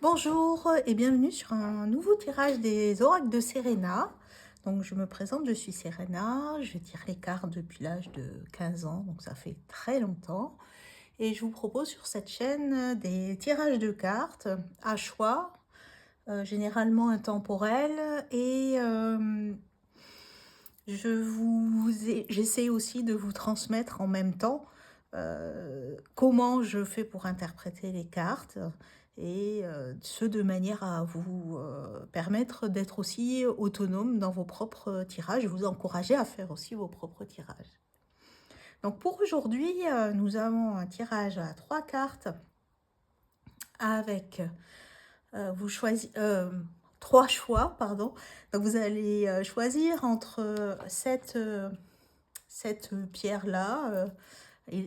Bonjour et bienvenue sur un nouveau tirage des oracles de Serena. Donc je me présente, je suis Serena, je tire les cartes depuis l'âge de 15 ans, donc ça fait très longtemps. Et je vous propose sur cette chaîne des tirages de cartes à choix, généralement intemporels. Et j'essaie aussi de vous transmettre en même temps comment je fais pour interpréter les cartes et ce de manière à vous permettre d'être aussi autonome dans vos propres tirages et vous encourager à faire aussi vos propres tirages. Donc pour aujourd'hui, nous avons un tirage à 3 cartes avec vous choisissez 3 choix, pardon. Donc vous allez choisir entre cette pierre-là,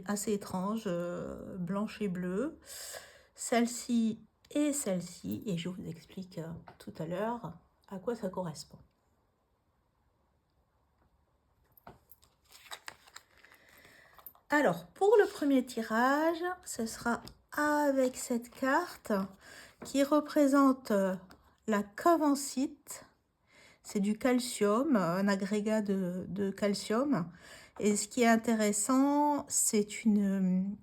assez étrange, blanche et bleue, celle-ci et celle-ci, et je vous explique tout à l'heure à quoi ça correspond. Alors, pour le premier tirage, ce sera avec cette carte qui représente la cavancite. C'est du calcium, un agrégat de calcium. Et ce qui est intéressant, c'est une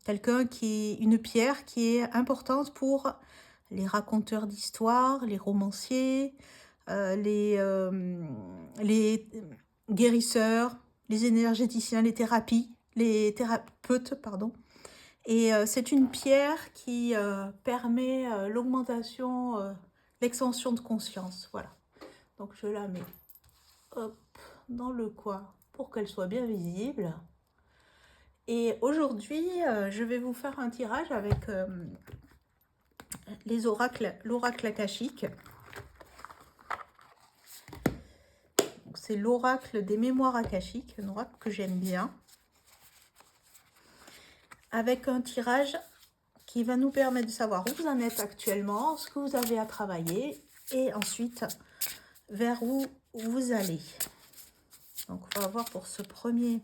pierre qui est importante pour les raconteurs d'histoires, les romanciers, les guérisseurs, les énergéticiens, les thérapeutes, pardon. Et c'est une pierre qui permet l'augmentation, l'extension de conscience. Voilà. Donc je la mets hop, dans le coin pour qu'elle soit bien visible. Et aujourd'hui, je vais vous faire un tirage avec l'oracle akashique. C'est l'oracle des mémoires akashiques, un oracle que j'aime bien. Avec un tirage qui va nous permettre de savoir où vous en êtes actuellement, ce que vous avez à travailler et ensuite vers où vous allez. Donc on va voir pour ce premier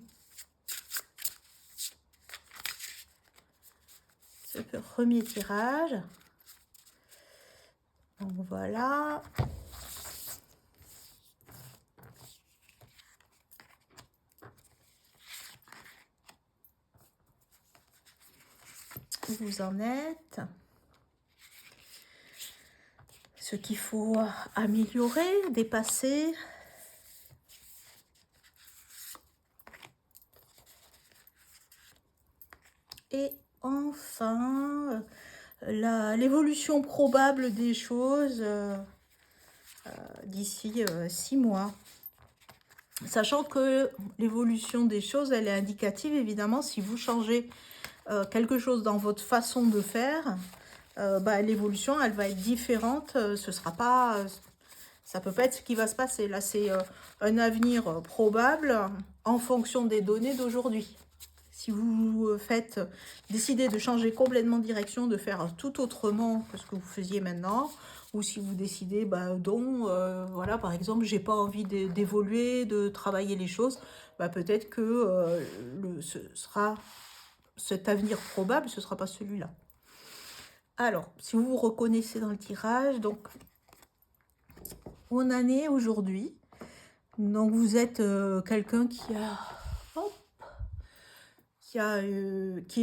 tirage. Donc voilà. Où vous en êtes. Ce qu'il faut améliorer, dépasser. Et enfin, l'évolution probable des choses d'ici 6 mois. Sachant que l'évolution des choses, elle est indicative, évidemment, si vous changez quelque chose dans votre façon de faire, l'évolution, elle va être différente. Ce sera pas, ça peut pas être ce qui va se passer. Là, c'est un avenir probable en fonction des données d'aujourd'hui. Si vous décidez de changer complètement de direction, de faire tout autrement que ce que vous faisiez maintenant, ou si vous décidez, voilà, par exemple, j'ai pas envie d'évoluer, de travailler les choses, peut-être que cet avenir probable, ce sera pas celui-là. Alors, si vous vous reconnaissez dans le tirage, donc, on en est aujourd'hui. Donc, vous êtes quelqu'un qui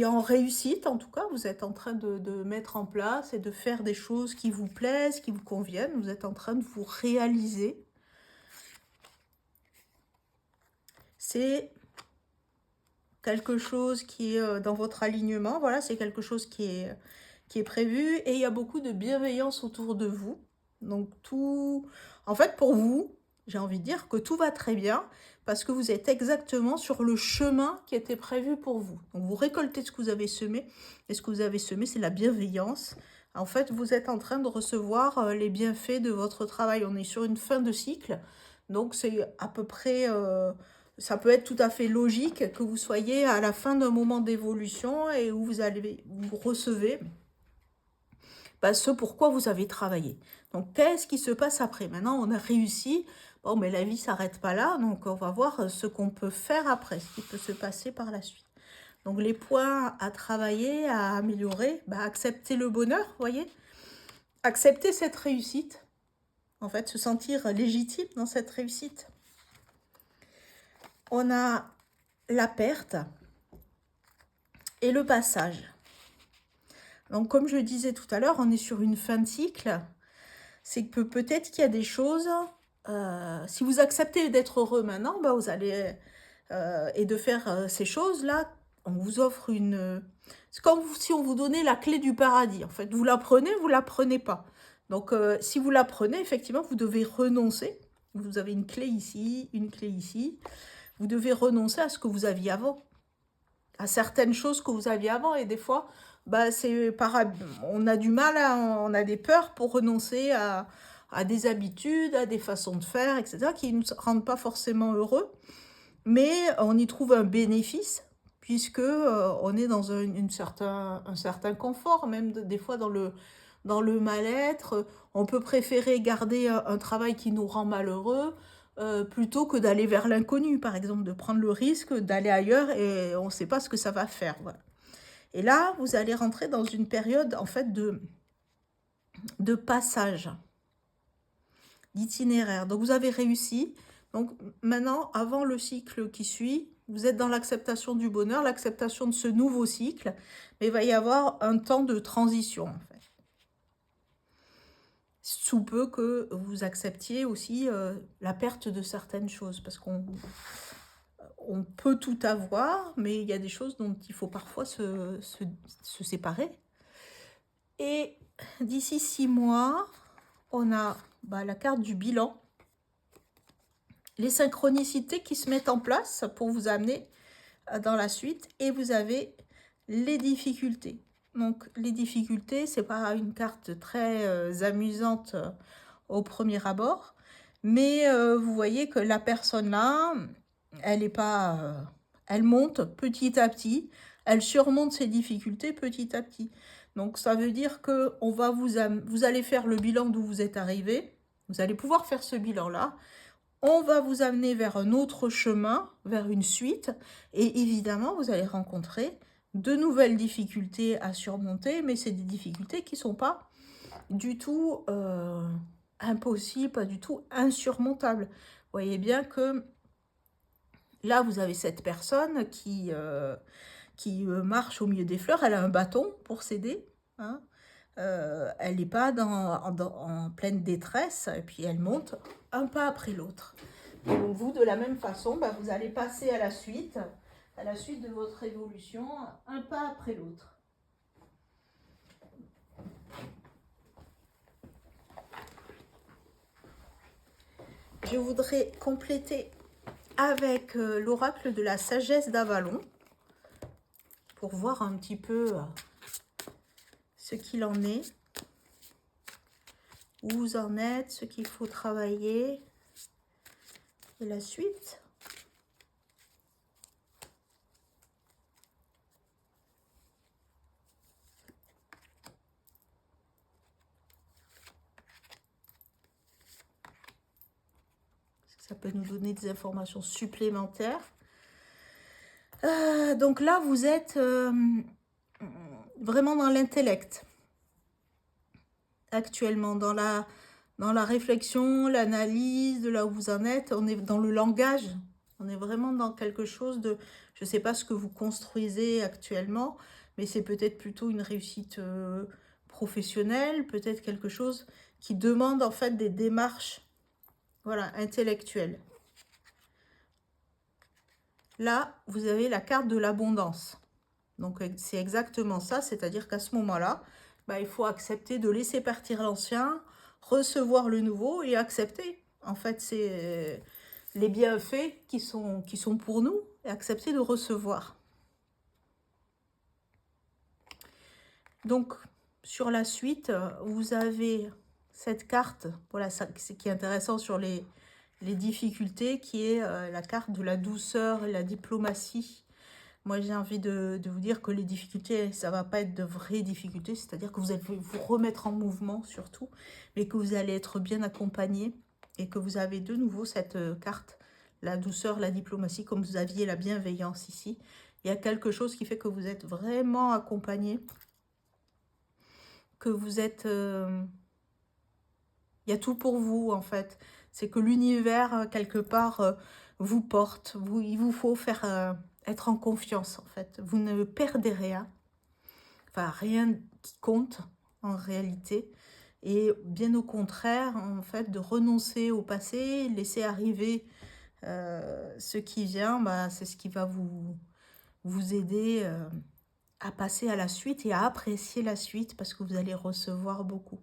est en réussite, en tout cas, vous êtes en train de mettre en place et de faire des choses qui vous plaisent, qui vous conviennent, vous êtes en train de vous réaliser. C'est quelque chose qui est dans votre alignement, voilà, c'est quelque chose qui est prévu et il y a beaucoup de bienveillance autour de vous. Donc en fait, pour vous, j'ai envie de dire que tout va très bien parce que vous êtes exactement sur le chemin qui était prévu pour vous. Donc vous récoltez ce que vous avez semé et ce que vous avez semé, c'est la bienveillance. En fait, vous êtes en train de recevoir les bienfaits de votre travail. On est sur une fin de cycle, donc c'est à peu près... ça peut être tout à fait logique que vous soyez à la fin d'un moment d'évolution et où vous recevez ce pourquoi vous avez travaillé. Donc, qu'est-ce qui se passe après? Maintenant, on a réussi. Bon, mais la vie ne s'arrête pas là. Donc, on va voir ce qu'on peut faire après, ce qui peut se passer par la suite. Donc les points à travailler, à améliorer, bah, accepter le bonheur, vous voyez, accepter cette réussite, en fait, se sentir légitime dans cette réussite. On a la perte et le passage. Donc comme je disais tout à l'heure, on est sur une fin de cycle. C'est que peut-être qu'il y a des choses, si vous acceptez d'être heureux maintenant, bah, vous allez, et de faire ces choses-là, on vous offre une... C'est comme si on vous donnait la clé du paradis. En fait, vous la prenez pas. Donc, si vous la prenez, effectivement, vous devez renoncer. Vous avez une clé ici, une clé ici. Vous devez renoncer à ce que vous aviez avant, à certaines choses que vous aviez avant. Et des fois, bah, on a du mal, on a des peurs pour renoncer à des habitudes, à des façons de faire, etc., qui ne nous rendent pas forcément heureux. Mais on y trouve un bénéfice, puisque on est dans un certain confort, même des fois dans le mal-être. On peut préférer garder un travail qui nous rend malheureux, plutôt que d'aller vers l'inconnu, par exemple, de prendre le risque d'aller ailleurs et on ne sait pas ce que ça va faire. Voilà. Et là, vous allez rentrer dans une période, en fait, de passage, d'itinéraire. Donc, vous avez réussi. Donc, maintenant, avant le cycle qui suit, vous êtes dans l'acceptation du bonheur, l'acceptation de ce nouveau cycle, mais il va y avoir un temps de transition, en fait. Sous peu que vous acceptiez aussi la perte de certaines choses, parce qu'on peut tout avoir, mais il y a des choses dont il faut parfois se séparer. Et d'ici 6 mois, on a la carte du bilan, les synchronicités qui se mettent en place pour vous amener dans la suite, et vous avez les difficultés. Donc les difficultés, c'est pas une carte très amusante au premier abord, mais vous voyez que la personne là, elle est pas, elle monte petit à petit, elle surmonte ses difficultés petit à petit. Donc ça veut dire que vous allez faire le bilan d'où vous êtes arrivé, vous allez pouvoir faire ce bilan là. On va vous amener vers un autre chemin, vers une suite, et évidemment, vous allez rencontrer de nouvelles difficultés à surmonter, mais c'est des difficultés qui ne sont pas du tout impossibles, pas du tout insurmontables. Vous voyez bien que là, vous avez cette personne qui marche au milieu des fleurs, elle a un bâton pour s'aider, hein. Elle n'est pas en pleine détresse, et puis elle monte un pas après l'autre. Et donc vous, de la même façon, vous allez passer à la suite de votre évolution, un pas après l'autre. Je voudrais compléter avec l'oracle de la sagesse d'Avalon, pour voir un petit peu ce qu'il en est, où vous en êtes, ce qu'il faut travailler, et la suite. Ça peut nous donner des informations supplémentaires. Donc là, vous êtes vraiment dans l'intellect. Actuellement, dans la réflexion, l'analyse, de là où vous en êtes. On est dans le langage. On est vraiment dans quelque chose de... Je ne sais pas ce que vous construisez actuellement, mais c'est peut-être plutôt une réussite professionnelle, peut-être quelque chose qui demande en fait des démarches, voilà, intellectuelles. Là, vous avez la carte de l'abondance. Donc, c'est exactement ça, c'est-à-dire qu'à ce moment-là, il faut accepter de laisser partir l'ancien, recevoir le nouveau et accepter. En fait, c'est les bienfaits qui sont pour nous et accepter de recevoir. Donc, sur la suite, vous avez cette carte, voilà, ce qui est intéressant sur les difficultés, qui est la carte de la douceur et la diplomatie. Moi, j'ai envie de vous dire que les difficultés, ça ne va pas être de vraies difficultés, c'est-à-dire que vous allez vous remettre en mouvement surtout, mais que vous allez être bien accompagné et que vous avez de nouveau cette carte, la douceur, la diplomatie, comme vous aviez la bienveillance ici, Il y a quelque chose qui fait que vous êtes vraiment accompagné, que vous êtes... il y a tout pour vous, en fait. C'est que l'univers, quelque part, vous porte. Il vous faut faire être en confiance, en fait. Vous ne perdez rien. Enfin, rien qui compte, en réalité. Et bien au contraire, en fait, de renoncer au passé, laisser arriver ce qui vient, bah, c'est ce qui va vous aider à passer à la suite et à apprécier la suite parce que vous allez recevoir beaucoup.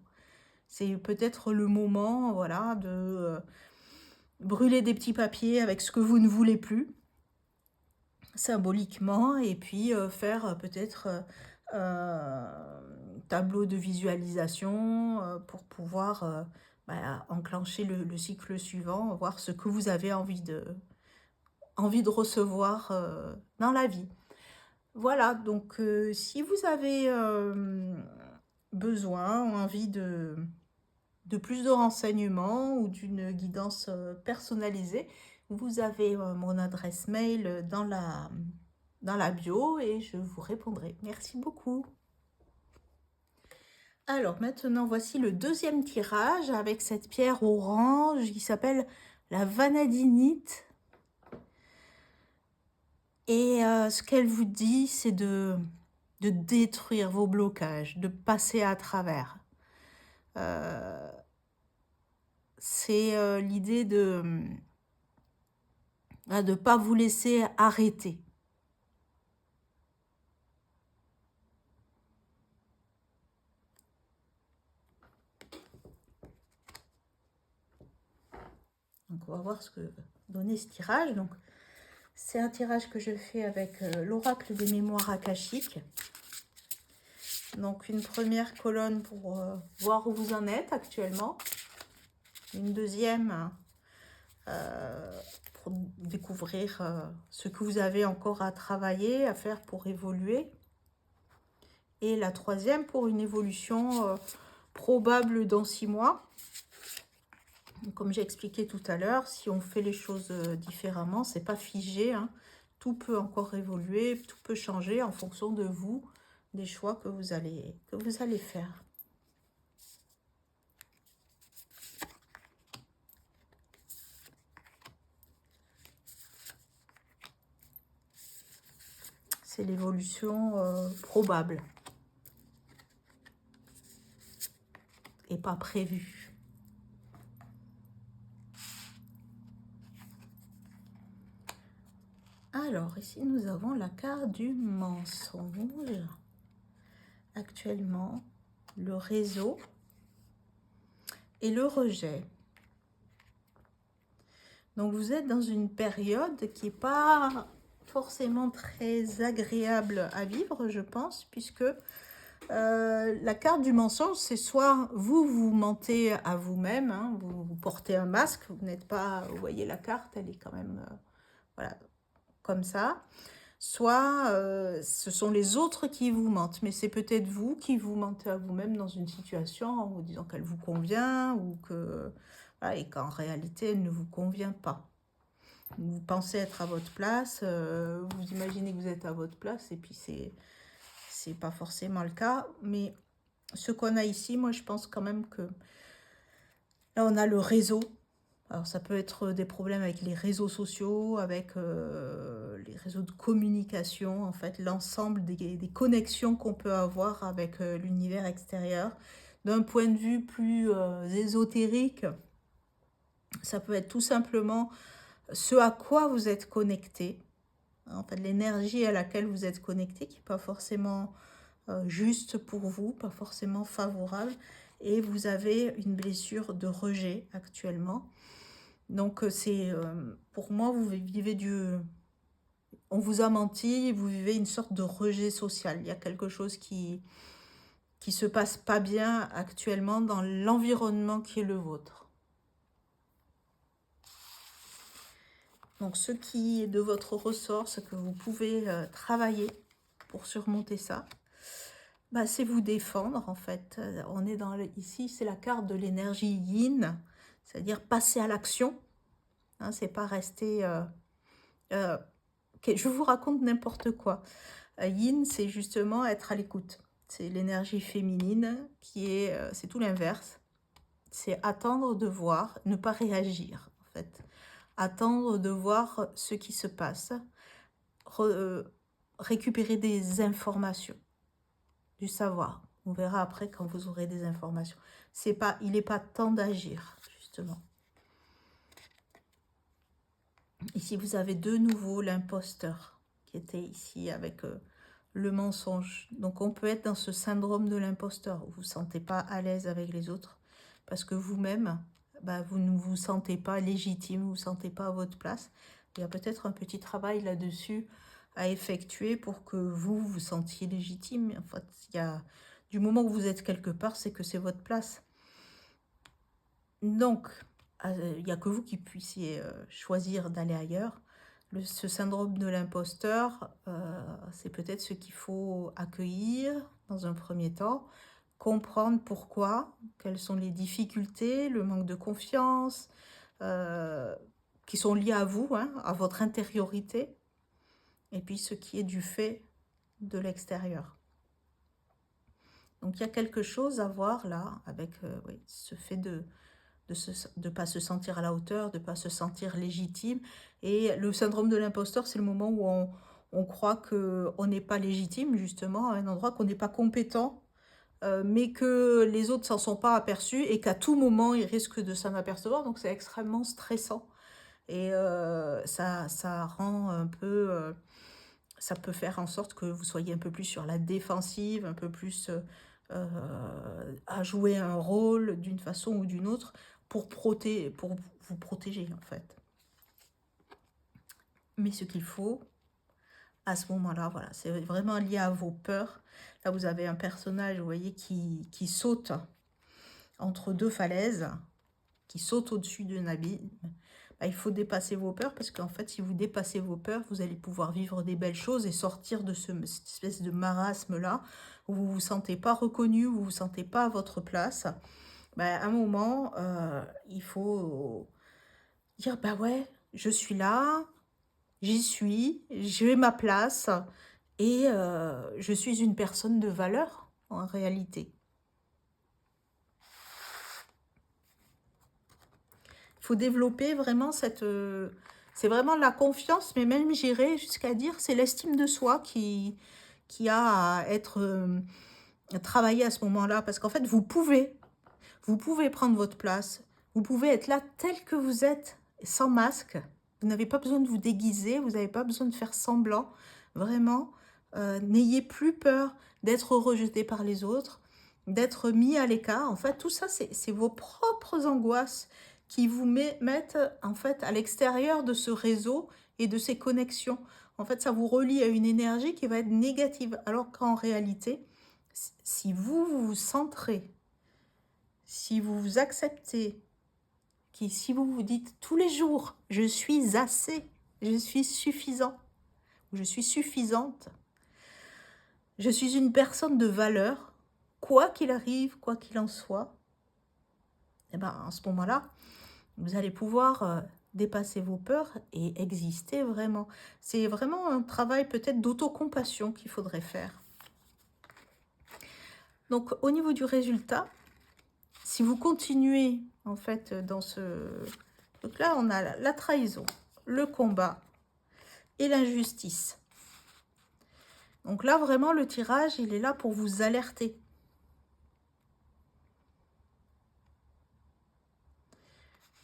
C'est peut-être le moment, voilà, de brûler des petits papiers avec ce que vous ne voulez plus, symboliquement, et puis faire peut-être un tableau de visualisation pour pouvoir bah, enclencher le cycle suivant, voir ce que vous avez envie de recevoir dans la vie. Voilà, donc si vous avez besoin, envie de plus de renseignements ou d'une guidance personnalisée, vous avez mon adresse mail dans la bio et je vous répondrai. Merci beaucoup. Alors maintenant, voici le deuxième tirage avec cette pierre orange qui s'appelle la vanadinite. Et ce qu'elle vous dit, c'est de détruire vos blocages, de passer à travers. C'est l'idée de ne pas vous laisser arrêter. Donc on va voir ce que donnait ce tirage. Donc c'est un tirage que je fais avec l'oracle des mémoires akashiques. Donc une première colonne pour voir où vous en êtes actuellement. Une deuxième pour découvrir ce que vous avez encore à travailler, à faire pour évoluer. Et la troisième pour une évolution probable dans 6 mois. Comme j'ai expliqué tout à l'heure, si on fait les choses différemment, c'est pas figé, hein. Tout peut encore évoluer, tout peut changer en fonction de vous, des choix que vous allez faire. C'est l'évolution probable et pas prévue. Alors, ici, nous avons la carte du mensonge. Actuellement, le réseau et le rejet. Donc, vous êtes dans une période qui n'est pas forcément très agréable à vivre, je pense, puisque la carte du mensonge, c'est soit vous mentez à vous-même, hein, vous portez un masque, vous n'êtes pas, vous voyez la carte, elle est quand même, voilà, comme ça. Soit ce sont les autres qui vous mentent, mais c'est peut-être vous qui vous mentez à vous-même dans une situation en vous disant qu'elle vous convient ou que, voilà, et qu'en réalité, elle ne vous convient pas. Vous pensez être à votre place, vous imaginez que vous êtes à votre place, et puis c'est pas forcément le cas. Mais ce qu'on a ici, moi, je pense quand même que là, on a le réseau. Alors, ça peut être des problèmes avec les réseaux sociaux, avec les réseaux de communication, en fait, l'ensemble des connexions qu'on peut avoir avec l'univers extérieur. D'un point de vue plus ésotérique, ça peut être tout simplement ce à quoi vous êtes connecté, en fait, l'énergie à laquelle vous êtes connecté, qui n'est pas forcément juste pour vous, pas forcément favorable, et vous avez une blessure de rejet actuellement. Donc, c'est pour moi, vous vivez on vous a menti, vous vivez une sorte de rejet social. Il y a quelque chose qui se passe pas bien actuellement dans l'environnement qui est le vôtre. Donc, ce qui est de votre ressort, ce que vous pouvez travailler pour surmonter ça, bah, c'est vous défendre, en fait. On est ici, c'est la carte de l'énergie yin, c'est-à-dire passer à l'action. Hein, c'est pas rester je vous raconte n'importe quoi. Yin, c'est justement être à l'écoute. C'est l'énergie féminine qui est, c'est tout l'inverse. C'est attendre de voir, ne pas réagir, en fait. Attendre de voir ce qui se passe, récupérer des informations, du savoir. On verra après quand vous aurez des informations. Il n'est pas temps d'agir, justement. Ici, vous avez de nouveau l'imposteur qui était ici avec le mensonge. Donc, on peut être dans ce syndrome de l'imposteur. Vous ne vous sentez pas à l'aise avec les autres parce que vous-même, bah, vous ne vous sentez pas légitime, vous ne vous sentez pas à votre place. Il y a peut-être un petit travail là-dessus à effectuer pour que vous vous sentiez légitime. En fait, du moment où vous êtes quelque part, c'est que c'est votre place. Donc, il n'y a que vous qui puissiez choisir d'aller ailleurs. Ce syndrome de l'imposteur, c'est peut-être ce qu'il faut accueillir dans un premier temps, comprendre pourquoi, quelles sont les difficultés, le manque de confiance, qui sont liés à vous, hein, à votre intériorité, et puis ce qui est du fait de l'extérieur. Donc il y a quelque chose à voir là, avec oui, ce fait de ne pas se sentir à la hauteur, de ne pas se sentir légitime. Et le syndrome de l'imposteur, c'est le moment où on croit qu'on n'est pas légitime, justement, à un endroit, qu'on n'est pas compétent, mais que les autres ne s'en sont pas aperçus et qu'à tout moment, ils risquent de s'en apercevoir. Donc, c'est extrêmement stressant. Et ça rend un peu... ça peut faire en sorte que vous soyez un peu plus sur la défensive, un peu plus à jouer un rôle d'une façon ou d'une autre pour vous protéger, en fait. Mais ce qu'il faut, à ce moment-là, voilà, c'est vraiment lié à vos peurs. Là, vous avez un personnage, vous voyez, qui saute entre deux falaises, qui saute au-dessus d'un abîme. Bah, il faut dépasser vos peurs, parce qu'en fait, si vous dépassez vos peurs, vous allez pouvoir vivre des belles choses et sortir de cette espèce de marasme-là, où vous ne vous sentez pas reconnu, où vous ne vous sentez pas à votre place. Bah, à un moment, il faut dire, bah ouais, je suis là, j'y suis, j'ai ma place, et je suis une personne de valeur, en réalité. Il faut développer vraiment cette... c'est vraiment la confiance, mais même j'irais jusqu'à dire, c'est l'estime de soi qui a à être travaillée à ce moment-là. Parce qu'en fait, vous pouvez prendre votre place, vous pouvez être là tel que vous êtes, sans masque. Vous n'avez pas besoin de vous déguiser, vous n'avez pas besoin de faire semblant. Vraiment, n'ayez plus peur d'être rejeté par les autres, d'être mis à l'écart. En fait, tout ça, c'est vos propres angoisses qui vous mettent en fait à l'extérieur de ce réseau et de ces connexions. En fait, ça vous relie à une énergie qui va être négative. Alors qu'en réalité, si vous vous centrez, si vous vous acceptez, si vous vous dites tous les jours, je suis assez, je suis suffisant, je suis suffisante, je suis une personne de valeur, quoi qu'il arrive, quoi qu'il en soit, et ben à ce moment-là, vous allez pouvoir dépasser vos peurs et exister vraiment. C'est vraiment un travail peut-être d'autocompassion qu'il faudrait faire. Donc au niveau du résultat, si vous continuez en fait dans ce truc-là, on a la trahison, le combat et l'injustice. Donc là, vraiment, le tirage, il est là pour vous alerter.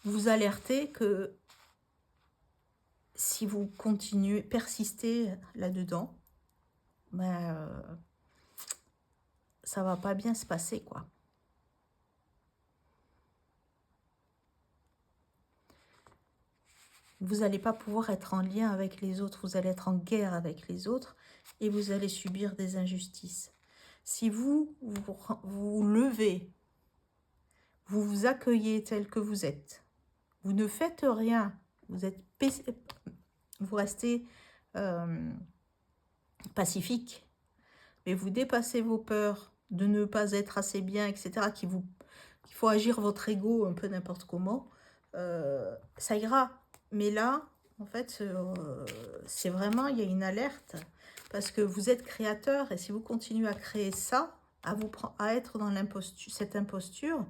Vous alerter que si vous continuez, persistez là-dedans, ben, ça va pas bien se passer, quoi. Vous n'allez pas pouvoir être en lien avec les autres, vous allez être en guerre avec les autres et vous allez subir des injustices. Si vous vous levez, vous vous accueillez tel que vous êtes, vous ne faites rien, vous restez pacifique, mais vous dépassez vos peurs de ne pas être assez bien, etc., qu'il faut agir votre ego un peu n'importe comment, ça ira. Mais là, En fait, c'est vraiment, il y a une alerte parce que vous êtes créateur et si vous continuez à créer ça, à être dans cette imposture,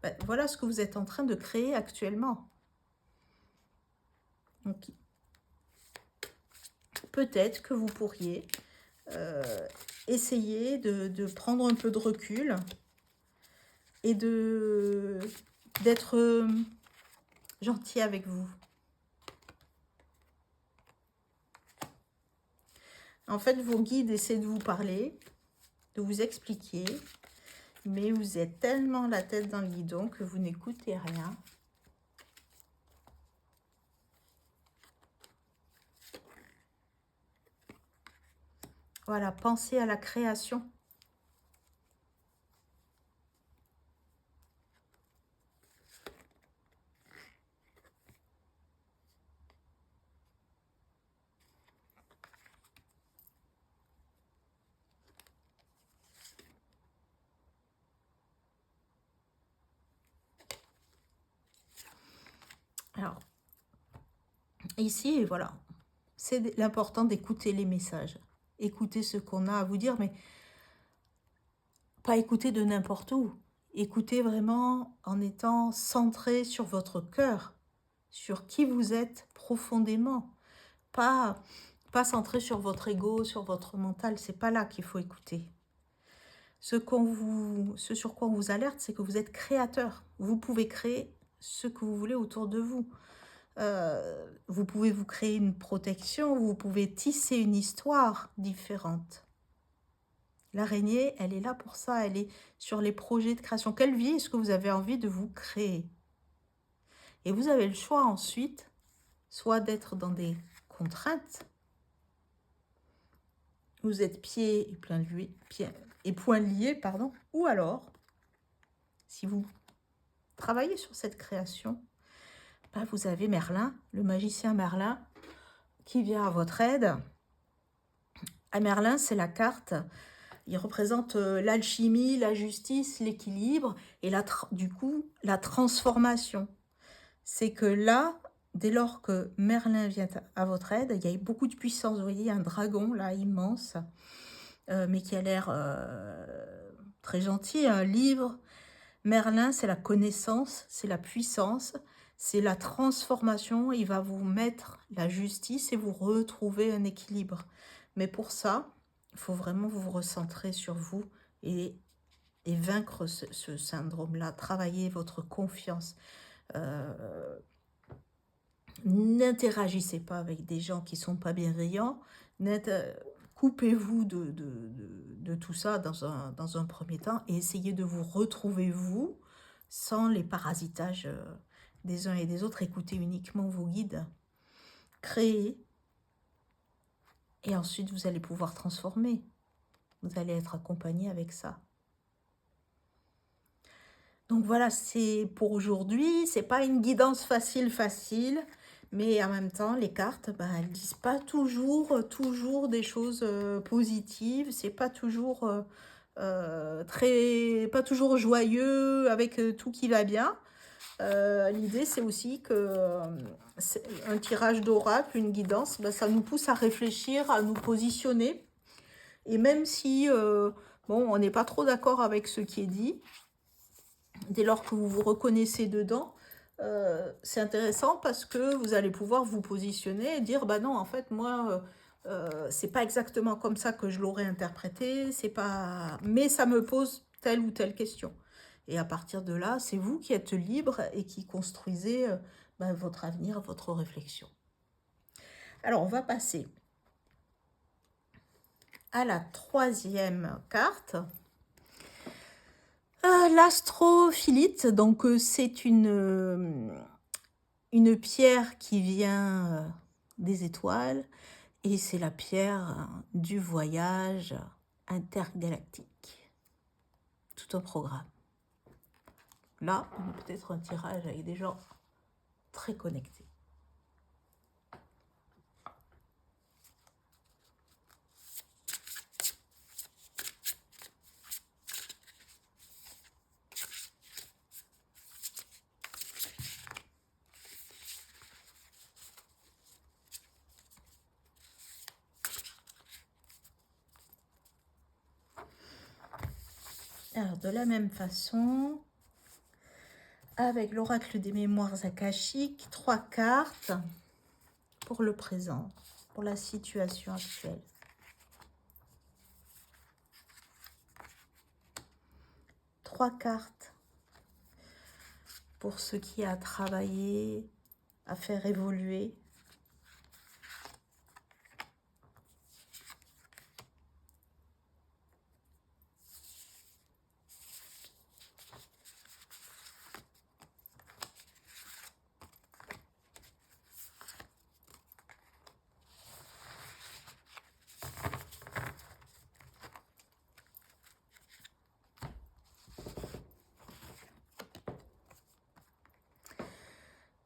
ben, voilà ce que vous êtes en train de créer actuellement. Donc, peut-être que vous pourriez essayer de prendre un peu de recul et d'être gentil avec vous. En fait, vos guides essaient de vous parler, de vous expliquer, mais vous êtes tellement la tête dans le guidon que vous n'écoutez rien. Voilà, pensez à la création. Alors, ici, voilà, c'est l'important d'écouter les messages. Écoutez ce qu'on a à vous dire, mais pas écouter de n'importe où. Écoutez vraiment en étant centré sur votre cœur, sur qui vous êtes profondément. Pas centré sur votre ego, sur votre mental, c'est pas là qu'il faut écouter. Ce sur quoi on vous alerte, c'est que vous êtes créateur. Vous pouvez créer ce que vous voulez autour de vous. Vous pouvez vous créer une protection, vous pouvez tisser une histoire différente. L'araignée, elle est là pour ça, elle est sur les projets de création. Quelle vie est-ce que vous avez envie de vous créer? Et vous avez le choix ensuite, soit d'être dans des contraintes, vous êtes pieds et poings liés, pardon, ou alors, si vous travaillez sur cette création, ben vous avez Merlin, le magicien Merlin, qui vient à votre aide. À Merlin, c'est la carte, il représente l'alchimie, la justice, l'équilibre et du coup, la transformation. C'est que là, dès lors que Merlin vient à votre aide, il y a beaucoup de puissance. Vous voyez, un dragon là, immense, mais qui a l'air très gentil, un livre. Merlin, c'est la connaissance, c'est la puissance, c'est la transformation. Il va vous mettre la justice et vous retrouver un équilibre. Mais pour ça, il faut vraiment vous recentrer sur vous et vaincre ce syndrome-là. Travailler votre confiance. N'interagissez pas avec des gens qui ne sont pas bienveillants. Coupez-vous de tout ça dans un premier temps et essayez de vous retrouver vous sans les parasitages des uns et des autres. Écoutez uniquement vos guides. Créez et ensuite vous allez pouvoir transformer. Vous allez être accompagné avec ça. Donc voilà, c'est pour aujourd'hui. C'est pas une guidance facile. Mais en même temps, les cartes, ben, elles ne disent pas toujours des choses positives. C'est pas toujours pas toujours joyeux avec tout qui va bien. L'idée, c'est aussi que un tirage d'oracle, une guidance, ben, ça nous pousse à réfléchir, à nous positionner. Et même si bon, on n'est pas trop d'accord avec ce qui est dit, dès lors que vous vous reconnaissez dedans, c'est intéressant parce que vous allez pouvoir vous positionner et dire, bah non, en fait, moi, c'est pas exactement comme ça que je l'aurais interprété, c'est pas... mais ça me pose telle ou telle question. Et à partir de là, c'est vous qui êtes libre et qui construisez bah, votre avenir, votre réflexion. Alors, on va passer à la troisième carte. L'astrophilite, donc c'est une pierre qui vient des étoiles et c'est la pierre du voyage intergalactique. Tout un programme. Là, on a peut-être un tirage avec des gens très connectés. Alors, de la même façon, avec l'oracle des mémoires akashiques, 3 cartes pour le présent, pour la situation actuelle. 3 cartes pour ce qui a travaillé, à faire évoluer.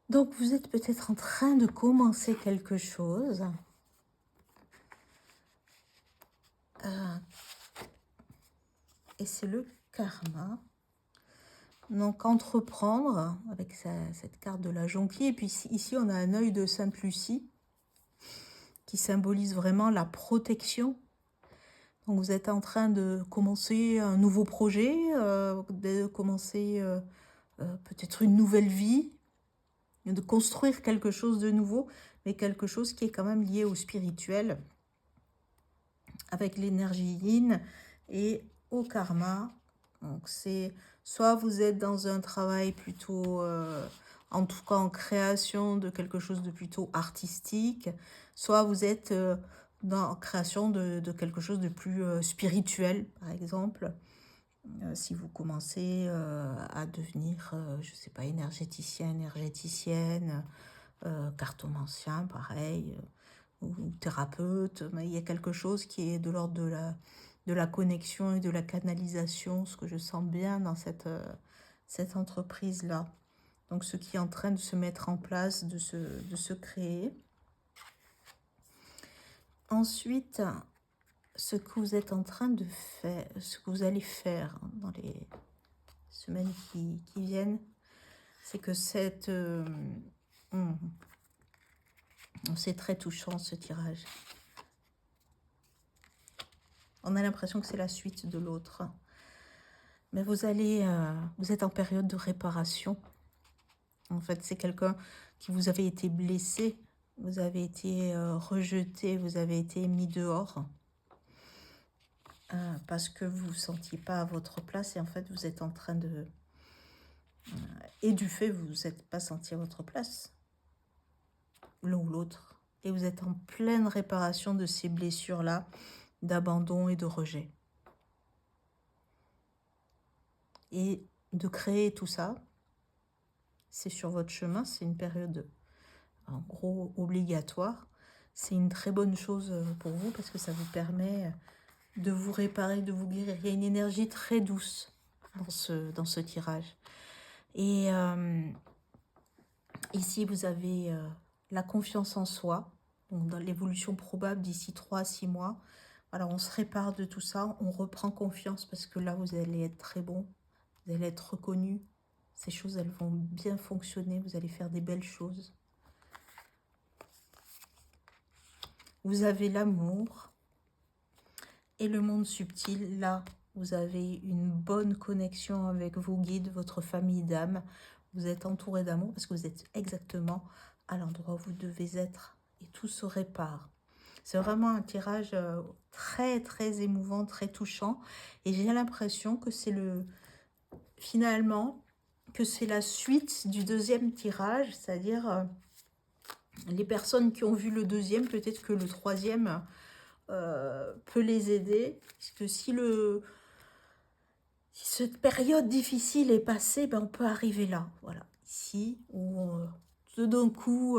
Donc, vous êtes peut-être en train de commencer quelque chose. Et c'est le karma. Donc, entreprendre avec cette carte de la jonquille. Et puis ici, on a un œil de Sainte Lucie qui symbolise vraiment la protection. Donc, vous êtes en train de commencer un nouveau projet, de commencer peut-être une nouvelle vie, de construire quelque chose de nouveau, mais quelque chose qui est quand même lié au spirituel, avec l'énergie yin et au karma. Donc c'est soit vous êtes dans un travail plutôt, en tout cas en création de quelque chose de plutôt artistique, soit vous êtes dans la création de quelque chose de plus spirituel, par exemple. Si vous commencez à devenir, je ne sais pas, énergéticien, énergéticienne, cartomancien, pareil, ou thérapeute, mais il y a quelque chose qui est de l'ordre de la connexion et de la canalisation, ce que je sens bien dans cette entreprise-là. Donc ce qui est en train de se mettre en place, de se créer. Ensuite, ce que vous êtes en train de faire, ce que vous allez faire dans les semaines qui viennent, c'est que c'est très touchant ce tirage. On a l'impression que c'est la suite de l'autre. Mais vous êtes en période de réparation. En fait, c'est quelqu'un qui vous avait été blessé, vous avez été rejeté, vous avez été mis dehors parce que vous ne vous sentiez pas à votre place et en fait, vous êtes en train de... et du fait, vous ne vous êtes pas senti à votre place, l'un ou l'autre. Et vous êtes en pleine réparation de ces blessures-là, d'abandon et de rejet. Et de créer tout ça, c'est sur votre chemin, c'est une période en gros obligatoire. C'est une très bonne chose pour vous parce que ça vous permet de vous réparer, de vous guérir. Il y a une énergie très douce dans ce tirage. Et ici, vous avez la confiance en soi, donc dans l'évolution probable d'ici 3 à 6 mois. Alors, on se répare de tout ça, on reprend confiance parce que là, vous allez être très bon, vous allez être reconnu. Ces choses, elles vont bien fonctionner, vous allez faire des belles choses. Vous avez l'amour et le monde subtil. Là, vous avez une bonne connexion avec vos guides, votre famille d'âme. Vous êtes entouré d'amour parce que vous êtes exactement à l'endroit où vous devez être. Et tout se répare. C'est vraiment un tirage très, très émouvant, très touchant. Et j'ai l'impression que c'est finalement, que c'est la suite du deuxième tirage, c'est-à-dire les personnes qui ont vu le deuxième, peut-être que le troisième peut les aider. Parce que si cette période difficile est passée, ben on peut arriver là. Voilà, ici, où tout d'un coup,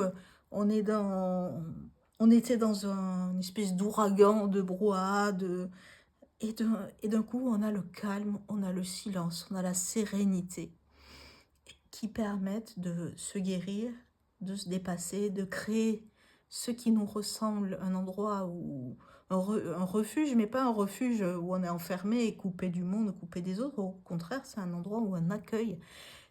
on était dans une espèce d'ouragan, de brouhaha, et d'un coup, on a le calme, on a le silence, on a la sérénité qui permettent de se guérir, de se dépasser, de créer ce qui nous ressemble, un endroit où un refuge, mais pas un refuge où on est enfermé et coupé du monde, coupé des autres. Au contraire, c'est un endroit où on accueille.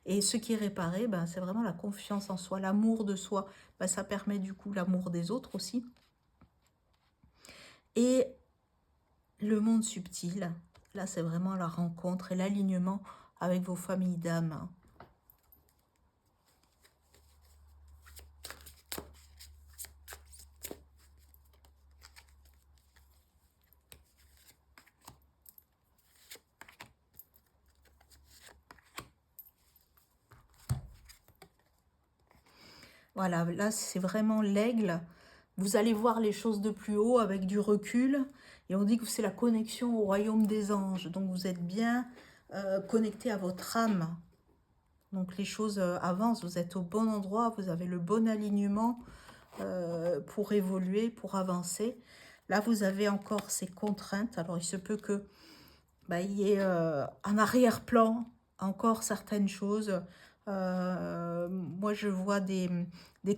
Et ce qui est réparé, ben, c'est vraiment la confiance en soi, l'amour de soi. Ben, ça permet du coup l'amour des autres aussi. Et le monde subtil, Là, c'est vraiment la rencontre et l'alignement avec vos familles d'âme. Voilà, là, c'est vraiment l'aigle. Vous allez voir les choses de plus haut avec du recul. Et on dit que c'est la connexion au royaume des anges. Donc, vous êtes bien connecté à votre âme. Donc, les choses avancent. Vous êtes au bon endroit. Vous avez le bon alignement pour évoluer, pour avancer. Là, vous avez encore ces contraintes. Alors, il se peut que il y ait en arrière-plan encore certaines choses. Moi, je vois des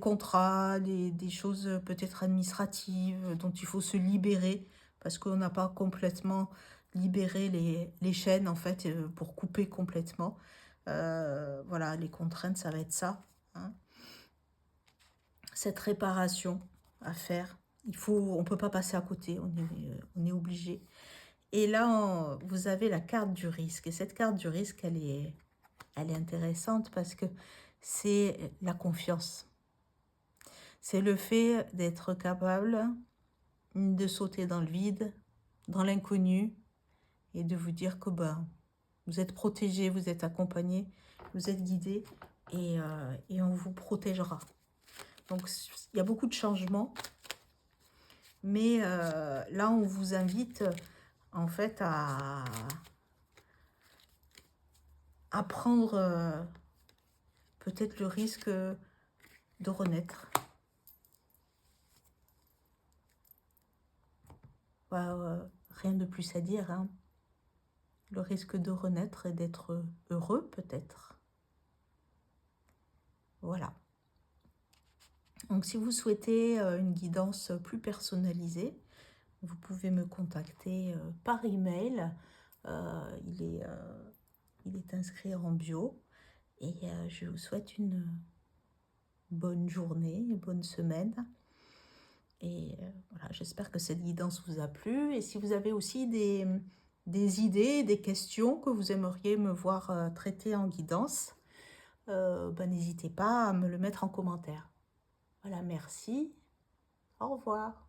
contrats, des choses peut-être administratives dont il faut se libérer parce qu'on n'a pas complètement libéré les chaînes en fait pour couper complètement. Voilà, les contraintes, ça va être ça, hein. Cette réparation à faire, on ne peut pas passer à côté, on est obligé. Et là, vous avez la carte du risque. Et cette carte du risque, elle est intéressante parce que c'est la confiance. C'est le fait d'être capable de sauter dans le vide, dans l'inconnu, et de vous dire que vous êtes protégé, vous êtes accompagné, vous êtes guidé, et on vous protégera. Donc, il y a beaucoup de changements, mais là, on vous invite en fait à prendre peut-être le risque de renaître. Rien de plus à dire, hein. Le risque de renaître et d'être heureux peut-être. Voilà. Donc si vous souhaitez une guidance plus personnalisée, vous pouvez me contacter par email. Il est inscrit en bio. Et je vous souhaite une bonne journée, une bonne semaine. Et voilà, j'espère que cette guidance vous a plu. Et si vous avez aussi des idées, des questions que vous aimeriez me voir traiter en guidance, n'hésitez pas à me le mettre en commentaire. Voilà, merci. Au revoir.